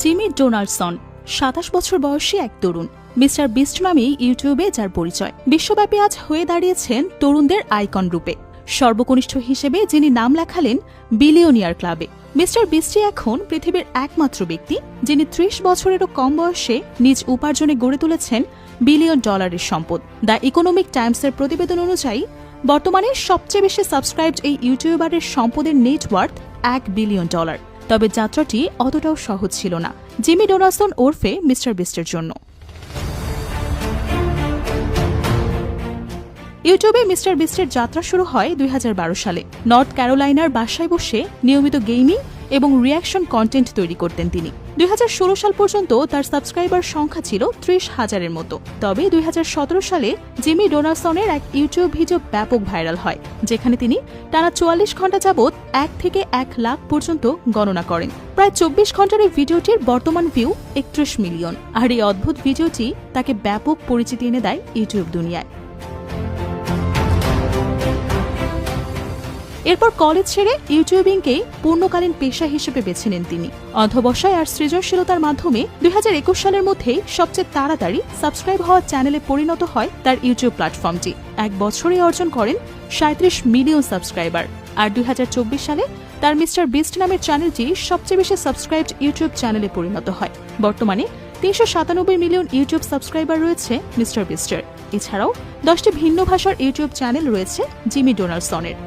Jimmy Donaldson ২৭ বছর বয়সী এক তরুণ। মিস্টার বিস্ট নামেই ইউটিউবে যার পরিচয়। বিশ্বব্যাপী আজ হয়ে দাঁড়িয়েছেন তরুণদের আইকন রূপে। সর্বকনিষ্ঠ হিসেবে যিনি নাম লেখালেন বিলিয়নিয়ার ক্লাবে। মিস্টার বিস্টই এখন পৃথিবীর একমাত্র ব্যক্তি যিনি ৩০ বছরেরও কম বয়সে নিজ উপার্জনে গড়ে তুলেছেন বিলিয়ন ডলারের সম্পদ। দ্য ইকোনমিক টাইমসের প্রতিবেদন অনুযায়ী বর্তমানে সবচেয়ে বেশি সাবস্ক্রাইবড এই ইউটিউবারের সম্পদের নেটওয়ার্থ $1 বিলিয়ন। তবে যাত্রাটি অতটাও সহজ ছিল না জিমি ডোনাল্ডসন ওরফে মিস্টার বিস্টের জন্য। ইউটিউবে মিস্টার বিস্টের যাত্রা শুরু হয় ২০১২ সালে। নর্থ ক্যারোলাইনার বাসায় বসে নিয়মিত গেমিং এবং রিয়াকশন কন্টেন্ট তৈরি করতেন তিনি। ২০১৬ সাল পর্যন্ত তার সাবস্ক্রাইবার সংখ্যা ছিল ৩০,০০০-এর মতো। তবে ২০১৭ সালে জিমি ডোনাল্ডসনের এক ইউটিউব ভিডিও ব্যাপক ভাইরাল হয়, যেখানে তিনি টানা ৪৪ ঘণ্টা যাবৎ ১ থেকে ১ লাখ পর্যন্ত গণনা করেন। প্রায় ২৪ ঘণ্টার এই ভিডিওটির বর্তমান ভিউ ৩১ মিলিয়ন। আর এই অদ্ভুত ভিডিওটি তাকে ব্যাপক পরিচিতি এনে দেয় ইউটিউব দুনিয়ায়। এরপর কলেজ ছেড়ে ইউটিউবিংকে পূর্ণকালীন পেশা হিসেবে বেছে নেন তিনি। অধ্যবসায় আর সৃজনশীলতার মাধ্যমে ২০২১ সালের মধ্যেই সবচেয়ে তাড়াতাড়ি সাবস্ক্রাইব হওয়া চ্যানেলে পরিণত হয় তার ইউটিউব প্ল্যাটফর্মটি। ১ বছরে অর্জন করেন ৩৭ মিলিয়ন সাবস্ক্রাইবার। আর ২০২৪ সালে তার মিস্টার বিস্ট নামের চ্যানেলটি সবচেয়ে বেশি সাবস্ক্রাইবড ইউটিউব চ্যানেলে পরিণত হয়। বর্তমানে ৩৯৭ মিলিয়ন ইউটিউব সাবস্ক্রাইবার রয়েছে মিস্টার বিস্টের। এছাড়াও ১০টি ভিন্ন ভাষার ইউটিউব চ্যানেল রয়েছে জিমি ডোনাল্ডসনের।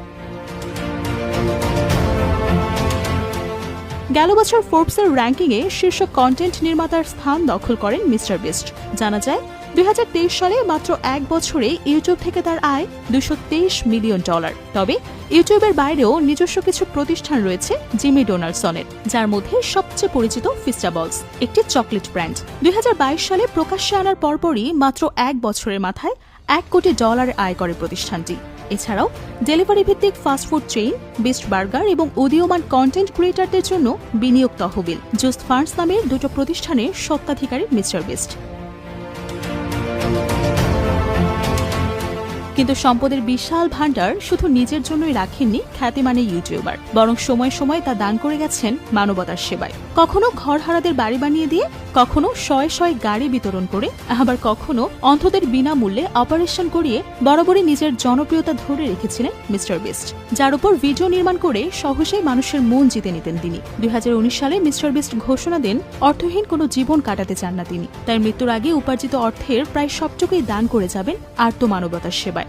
গেল বছর ফোর্বসের র্যাঙ্কিংয়ে শীর্ষ কন্টেন্ট নির্মাতার স্থান দখল করেন মিস্টার বিস্ট। জানা যায় ২০২৩ সালে মাত্র ১ বছরে ইউটিউব থেকে তার আয় $২২৩ মিলিয়ন। তবে ইউটিউবের বাইরেও নিজস্ব কিছু প্রতিষ্ঠান রয়েছে জিমি ডোনাল্ডসনের, যার মধ্যে সবচেয়ে পরিচিত ফিস্টাবলস, একটি চকলেট ব্র্যান্ড। ২০২২ সালে প্রকাশ্যে আনার পরপরই মাত্র ১ বছরের মাথায় $1 কোটি আয় করে প্রতিষ্ঠানটি। এছাড়াও ডেলিভারি ভিত্তিক ফাস্টফুড চেইন বিস্ট বার্গার এবং উদীয়মান কন্টেন্ট ক্রিয়েটরদের জন্য বিনিয়োগ তহবিল জুস্ট ফান্ডস নামের দুটো প্রতিষ্ঠানের স্বত্বাধিকারী মিস্টার বিস্ট। কিন্তু সম্পদের বিশাল ভান্ডার শুধু নিজের জন্যই রাখেননি খ্যাতিমান ইউটিউবার, বরং সময় সময় তা দান করে গেছেন মানবতার সেবায়। কখনো ঘরহারাদের বাড়ি বানিয়ে দিয়ে, কখনো শয়ে শয়ে গাড়ি বিতরণ করে, আবার কখনো অন্ধদের বিনামূল্যে অপারেশন করিয়ে বরাবরই নিজের জনপ্রিয়তা ধরে রেখেছিলেন মিস্টার বিস্ট, যার উপর ভিডিও নির্মাণ করে সহজেই মানুষের মন জিতে নিতেন তিনি। ২০১৯ সালে মিস্টার বিস্ট ঘোষণা দেন অর্থহীন কোনো জীবন কাটাতে চান না তিনি। তার মৃত্যুর আগে উপার্জিত অর্থের প্রায় সবটুকুই দান করে যাবেন আর্ত মানবতার সেবায়।